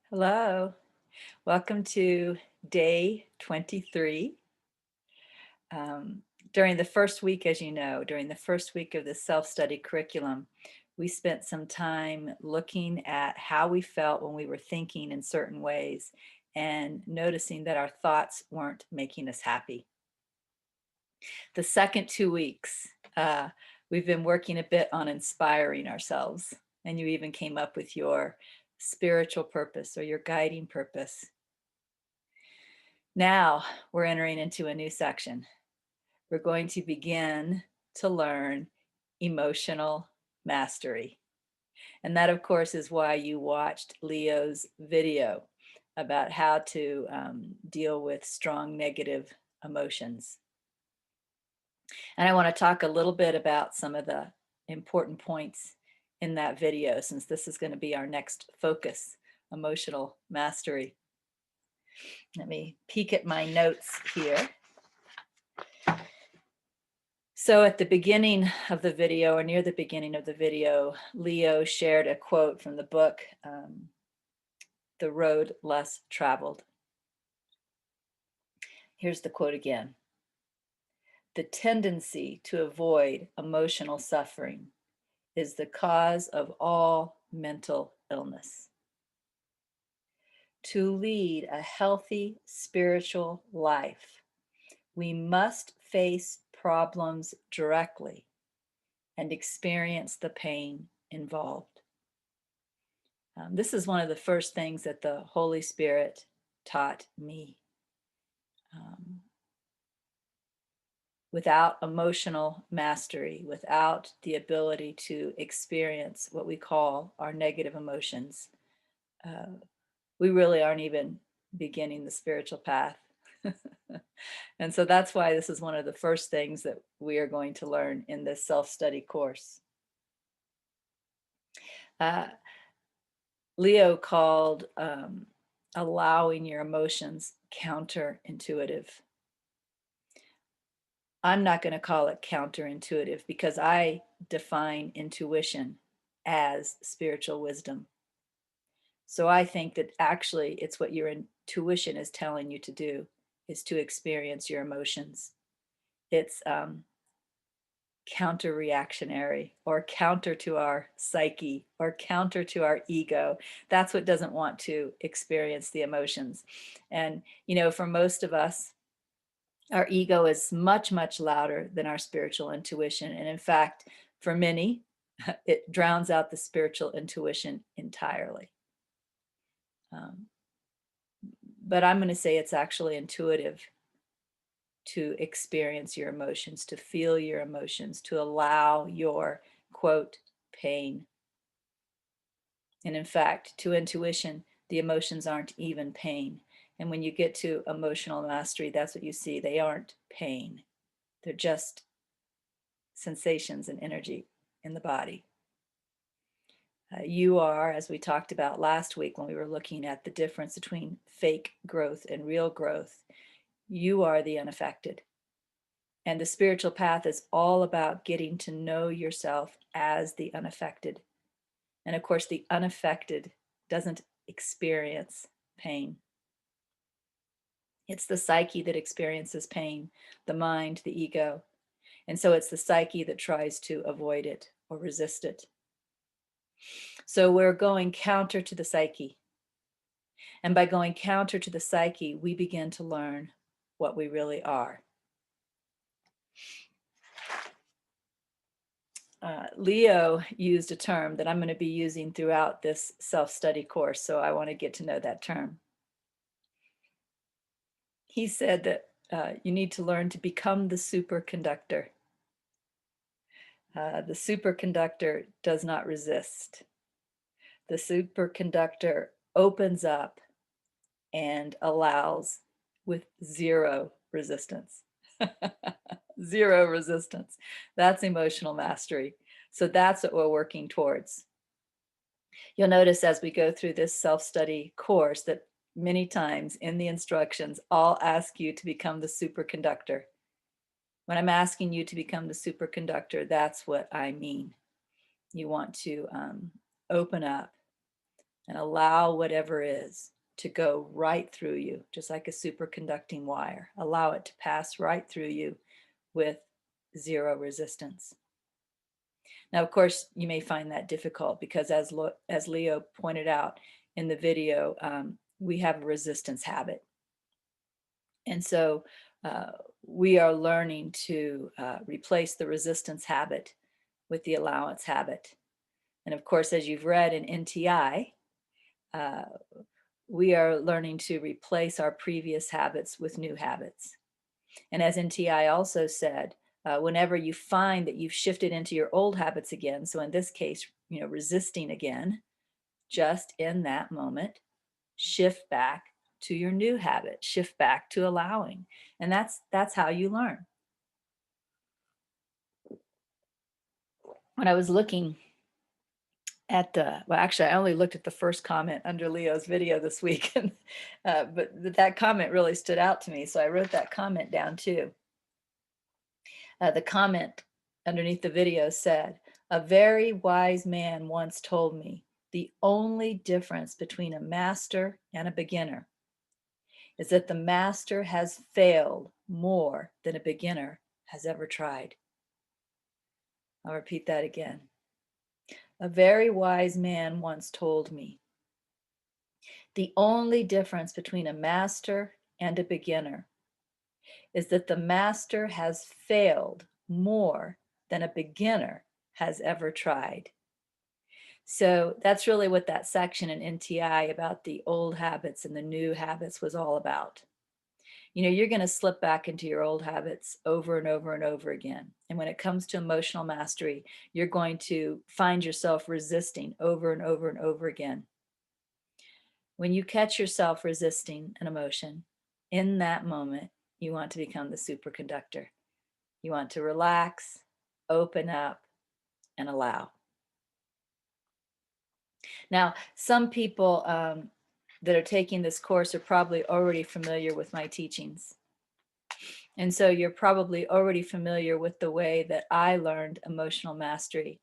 Hello, welcome to day 23. During the first week, as you know, during the first week of the self-study curriculum, we spent some time looking at how we felt when we were thinking in certain ways and noticing that our thoughts weren't making us happy. The second 2 weeks, we've been working a bit on inspiring ourselves, and you even came up with your spiritual purpose or your guiding purpose. Now we're entering into a new section. We're going to begin to learn emotional mastery. And that, of course, is why you watched Leo's video about how to deal with strong negative emotions. And I want to talk a little bit about some of the important points in that video, since this is going to be our next focus, emotional mastery. Let me peek at my notes here. So at the beginning of the video, or near the beginning of the video, Leo shared a quote from the book, The Road Less Traveled. Here's the quote again. The tendency to avoid emotional suffering is the cause of all mental illness. To lead a healthy spiritual life, we must face problems directly and experience the pain involved. This is one of the first things that the Holy Spirit taught me. Without emotional mastery, without the ability to experience what we call our negative emotions, we really aren't even beginning the spiritual path. And so that's why this is one of the first things that we are going to learn in this self-study course. Leo called allowing your emotions counterintuitive. I'm not going to call it counterintuitive because I define intuition as spiritual wisdom. So I think that actually it's what your intuition is telling you to do, is to experience your emotions. It's counter reactionary, or counter to our psyche, or counter to our ego. That's what doesn't want to experience the emotions. And, for most of us, our ego is much, much louder than our spiritual intuition. And in fact, for many, it drowns out the spiritual intuition entirely. But I'm going to say it's actually intuitive to experience your emotions, to feel your emotions, to allow your, quote, pain. And in fact, to intuition, the emotions aren't even pain. And when you get to emotional mastery, that's what you see. They aren't pain. They're just sensations and energy in the body. You are, as we talked about last week when we were looking at the difference between fake growth and real growth, you are the unaffected. And the spiritual path is all about getting to know yourself as the unaffected. And of course, the unaffected doesn't experience pain. It's the psyche that experiences pain, the mind, the ego. And so it's the psyche that tries to avoid it or resist it. So we're going counter to the psyche. And by going counter to the psyche, we begin to learn what we really are. Leo used a term that I'm going to be using throughout this self-study course, so I want to get to know that term. He said that you need to learn to become the superconductor. The superconductor does not resist. The superconductor opens up and allows with zero resistance. Zero resistance. That's emotional mastery. So that's what we're working towards. You'll notice as we go through this self-study course that many times in the instructions, I'll ask you to become the superconductor. When I'm asking you to become the superconductor, that's what I mean. You want to open up, and allow whatever is to go right through you, just like a superconducting wire. Allow it to pass right through you with zero resistance. Now, of course, you may find that difficult because as Leo pointed out in the video, we have a resistance habit. And so we are learning to replace the resistance habit with the allowance habit. And of course, as you've read in NTI, we are learning to replace our previous habits with new habits. And as NTI also said, whenever you find that you've shifted into your old habits again, so in this case, resisting again, just in that moment, shift back to your new habit, shift back to allowing. And that's how you learn. When I was looking at well, actually, I only looked at the first comment under Leo's video this week, and, but that comment really stood out to me. So I wrote that comment down too. The comment underneath the video said, "A very wise man once told me the only difference between a master and a beginner is that the master has failed more than a beginner has ever tried." I'll repeat that again. A very wise man once told me the only difference between a master and a beginner is that the master has failed more than a beginner has ever tried. So that's really what that section in NTI about the old habits and the new habits was all about. You're going to slip back into your old habits over and over and over again. And when it comes to emotional mastery, you're going to find yourself resisting over and over and over again. When you catch yourself resisting an emotion, in that moment, you want to become the superconductor. You want to relax, open up, and allow. Now, some people that are taking this course are probably already familiar with my teachings. And so you're probably already familiar with the way that I learned emotional mastery,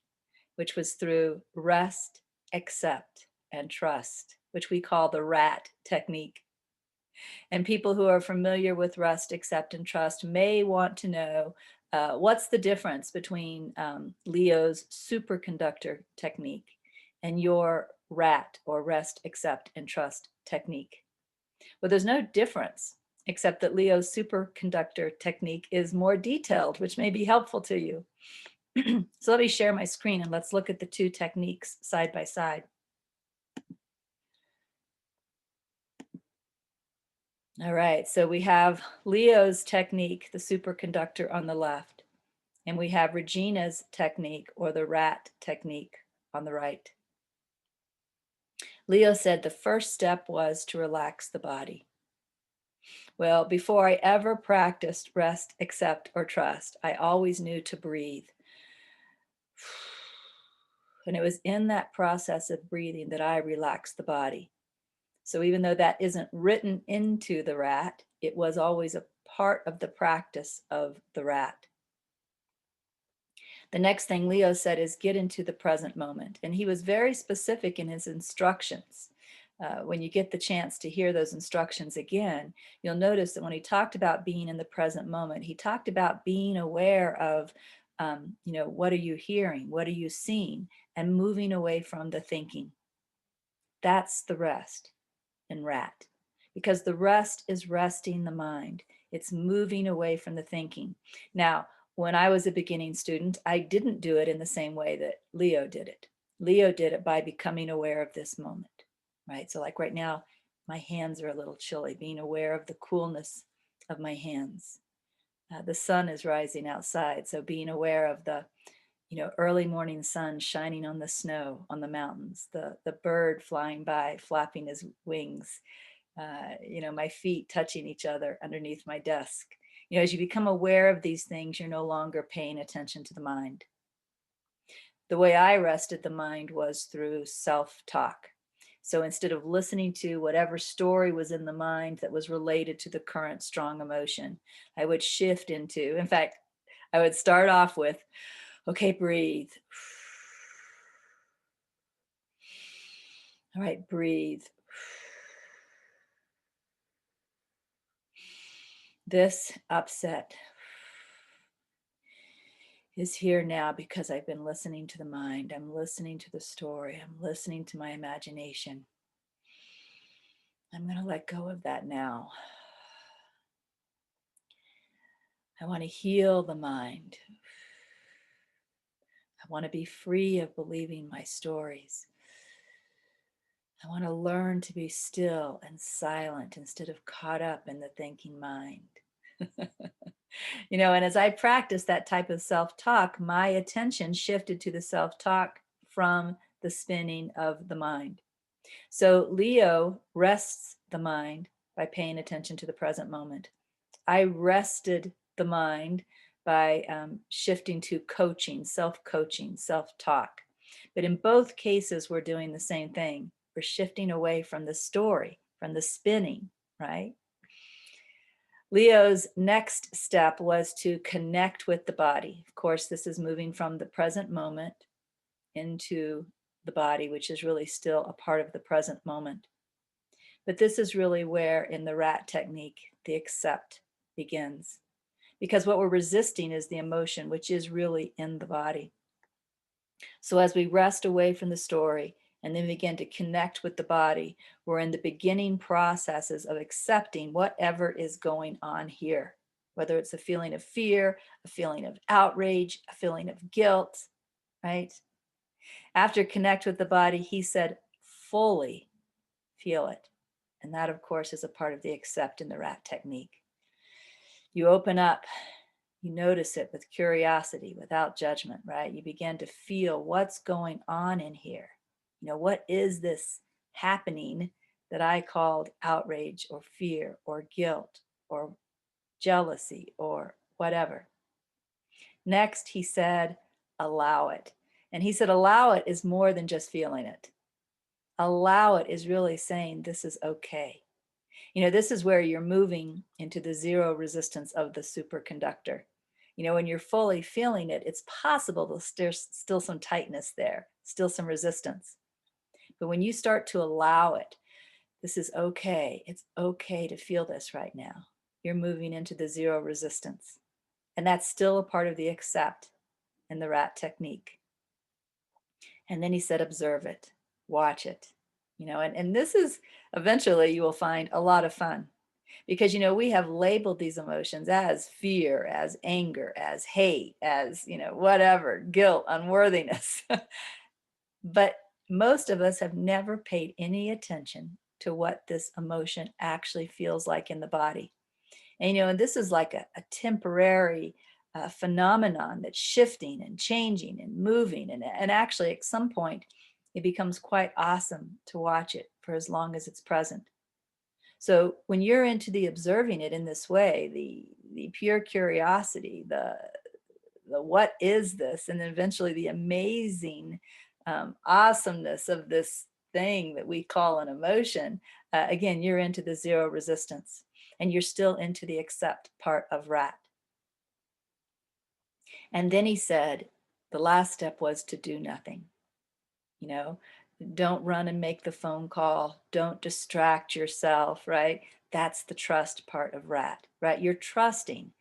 which was through rest, accept, and trust, which we call the RAT technique. And people who are familiar with rest, accept, and trust may want to know what's the difference between Leo's superconductor technique and your RAT, or rest, accept, and trust technique. Well, there's no difference, except that Leo's superconductor technique is more detailed, which may be helpful to you. So let me share my screen and let's look at the two techniques side by side. All right, so we have Leo's technique, the superconductor, on the left, and we have Regina's technique, or the RAT technique, on the right. Leo said the first step was to relax the body. Well, before I ever practiced rest, accept, or trust, I always knew to breathe. And it was in that process of breathing that I relaxed the body. So even though that isn't written into the RAT, it was always a part of the practice of the RAT. The next thing Leo said is get into the present moment. And he was very specific in his instructions. When you get the chance to hear those instructions again, you'll notice that when he talked about being in the present moment, he talked about being aware of, what are you hearing? What are you seeing? And moving away from the thinking. That's the rest in RAT, because the rest is resting the mind. It's moving away from the thinking. Now, when I was a beginning student, I didn't do it in the same way that Leo did it. Leo did it by becoming aware of this moment, right? So like right now, my hands are a little chilly, being aware of the coolness of my hands. The sun is rising outside, so being aware of the early morning sun shining on the snow on the mountains, the bird flying by, flapping his wings, my feet touching each other underneath my desk. As you become aware of these things, you're no longer paying attention to the mind. The way I rested the mind was through self-talk. So instead of listening to whatever story was in the mind that was related to the current strong emotion, I would shift into, in fact, I would start off with, okay, breathe. All right, breathe. This upset is here now because I've been listening to the mind. I'm listening to the story. I'm listening to my imagination. I'm going to let go of that now. I want to heal the mind. I want to be free of believing my stories. I want to learn to be still and silent instead of caught up in the thinking mind. And as I practiced that type of self-talk, my attention shifted to the self-talk from the spinning of the mind. So Leo rests the mind by paying attention to the present moment. I rested the mind by shifting to coaching, self-coaching, self-talk. But in both cases, we're doing the same thing. We're shifting away from the story, from the spinning, right? Leo's next step was to connect with the body. Of course, this is moving from the present moment into the body, which is really still a part of the present moment. But this is really where, in the rat technique, the accept begins. Because what we're resisting is the emotion, which is really in the body. So as we rest away from the story and then begin to connect with the body, we're in the beginning processes of accepting whatever is going on here, whether it's a feeling of fear, a feeling of outrage, a feeling of guilt, right? After connect with the body, he said, fully feel it. And that, of course, is a part of the accept in the rat technique. You open up, you notice it with curiosity, without judgment, right? You begin to feel what's going on in here. What is this happening that I called outrage or fear or guilt or jealousy or whatever? Next, he said, allow it. And he said, allow it is more than just feeling it. Allow it is really saying this is okay. This is where you're moving into the zero resistance of the superconductor. When you're fully feeling it, it's possible there's still some tightness there, still some resistance. But when you start to allow it, this is okay. It's okay to feel this right now. You're moving into the zero resistance. And that's still a part of the accept in the rat technique. And then he said, observe it, watch it. And this is eventually you will find a lot of fun. Because, we have labeled these emotions as fear, as anger, as hate, as, whatever, guilt, unworthiness. But most of us have never paid any attention to what this emotion actually feels like in the body. And this is like a temporary phenomenon that's shifting and changing and moving. And actually, at some point, it becomes quite awesome to watch it for as long as it's present. So when you're into the observing it in this way, the pure curiosity, the what is this, and then eventually the amazing awesomeness of this thing that we call an emotion, again, you're into the zero resistance, and you're still into the accept part of rat. And then he said, the last step was to do nothing. Don't run and make the phone call. Don't distract yourself, right? That's the trust part of rat, right? You're trusting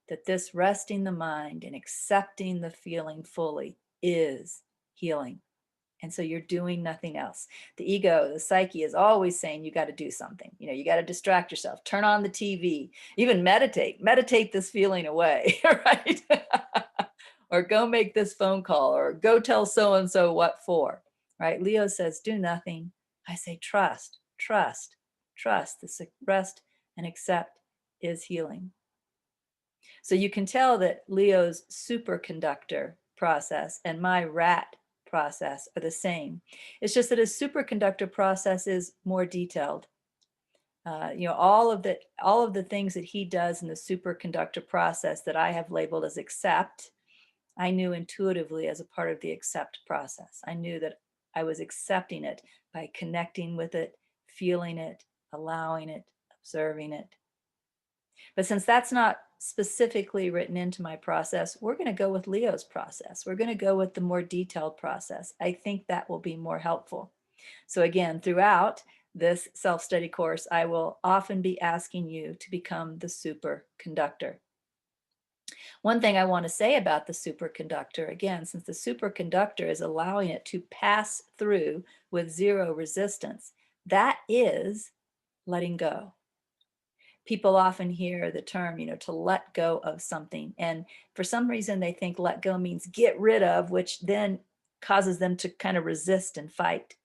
that this resting the mind and accepting the feeling fully is healing. And so you're doing nothing else. The ego, the psyche is always saying you got to do something. You got to distract yourself, turn on the TV, even meditate this feeling away, right? Or go make this phone call, or go tell so-and-so what for. Right? Leo says, do nothing. I say, trust, trust, trust. This rest and accept is healing. So you can tell that Leo's superconductor process and my rat process are the same. It's just that his superconductor process is more detailed. All of the things that he does in the superconductor process that I have labeled as accept, I knew intuitively as a part of the accept process. I knew that I was accepting it by connecting with it, feeling it, allowing it, observing it. But since that's not specifically written into my process, we're going to go with Leo's process. We're going to go with the more detailed process. I think that will be more helpful. So again, throughout this self-study course, I will often be asking you to become the superconductor. One thing I want to say about the superconductor, again, since the superconductor is allowing it to pass through with zero resistance, that is letting go. People often hear the term, to let go of something. And for some reason, they think let go means get rid of, which then causes them to kind of resist and fight.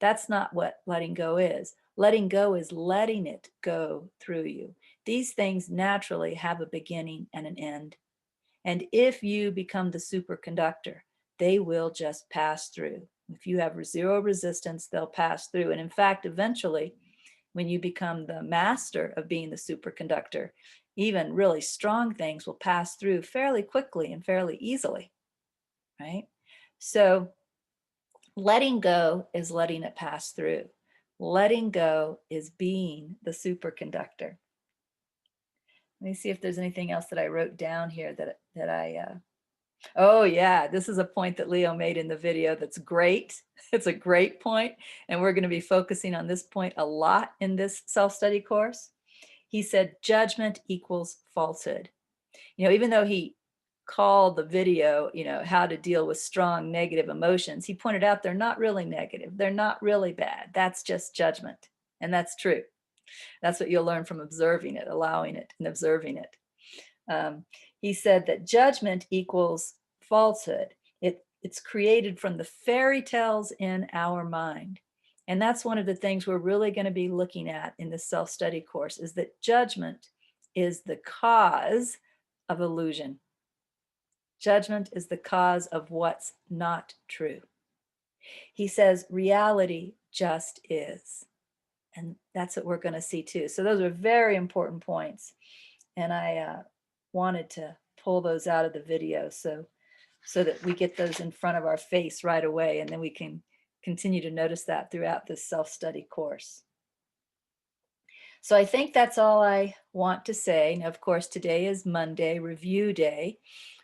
That's not what letting go is. Letting go is letting it go through you. These things naturally have a beginning and an end. And if you become the superconductor, they will just pass through. If you have zero resistance, they'll pass through. And in fact, eventually, when you become the master of being the superconductor, even really strong things will pass through fairly quickly and fairly easily, right? So letting go is letting it pass through. Letting go is being the superconductor. Let me see if there's anything else that I wrote down here oh yeah, this is a point that Leo made in the video that's great. It's a great point, and we're going to be focusing on this point a lot in this self-study course. He said judgment equals falsehood. Even though he called the video, how to deal with strong negative emotions, he pointed out they're not really negative. They're not really bad. That's just judgment. And that's true. That's what you'll learn from observing it, allowing it, and observing it. He said that judgment equals falsehood. It's created from the fairy tales in our mind. And that's one of the things we're really going to be looking at in this self-study course, is that judgment is the cause of illusion. Judgment is the cause of what's not true. He says reality just is. And that's what we're going to see too. So those are very important points. And I wanted to pull those out of the video so that we get those in front of our face right away, and then we can continue to notice that throughout this self-study course. So I think that's all I want to say. Now, of course, today is Monday, review day,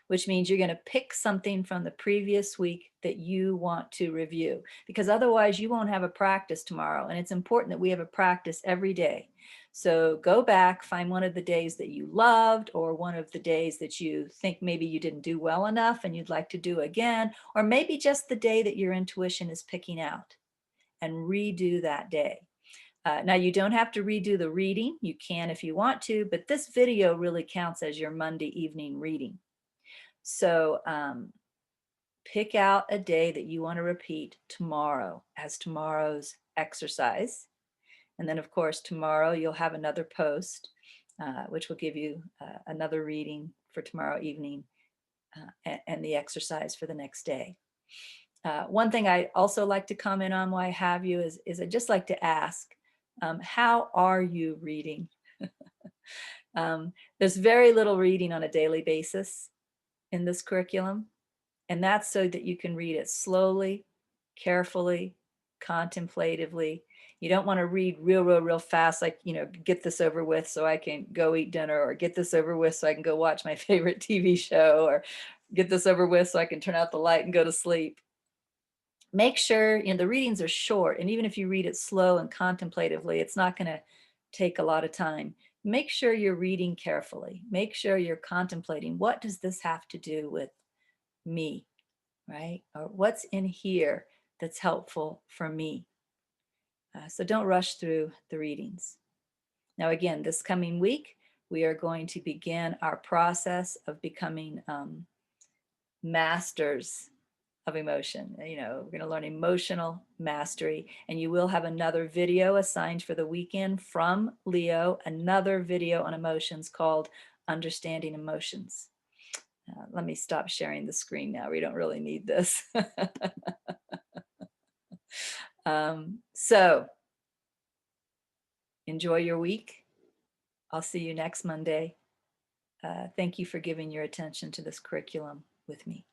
which means you're going to pick something from the previous week that you want to review, because otherwise you won't have a practice tomorrow. And it's important that we have a practice every day. So go back, find one of the days that you loved, or one of the days that you think maybe you didn't do well enough and you'd like to do again, or maybe just the day that your intuition is picking out, and redo that day. Now, you don't have to redo the reading. You can if you want to, but this video really counts as your Monday evening reading. So pick out a day that you want to repeat tomorrow as tomorrow's exercise. And then, of course, tomorrow you'll have another post, which will give you another reading for tomorrow evening and the exercise for the next day. One thing I also like to comment on while I have you is I'd just like to ask, how are you reading? There's very little reading on a daily basis in this curriculum, and that's so that you can read it slowly, carefully, contemplatively. You don't want to read real fast, like, get this over with so I can go eat dinner, or get this over with so I can go watch my favorite TV show, or get this over with so I can turn out the light and go to sleep. Make sure, the readings are short, and even if you read it slow and contemplatively, it's not going to take a lot of time. Make sure you're reading carefully. Make sure you're contemplating, what does this have to do with me, right? Or what's in here that's helpful for me? So don't rush through the readings. Now, again, this coming week, we are going to begin our process of becoming masters of emotion. We're going to learn emotional mastery, and you will have another video assigned for the weekend from Leo, another video on emotions called Understanding Emotions. Let me stop sharing the screen now. We don't really need this. So enjoy your week. I'll see you next Monday. Thank you for giving your attention to this curriculum with me.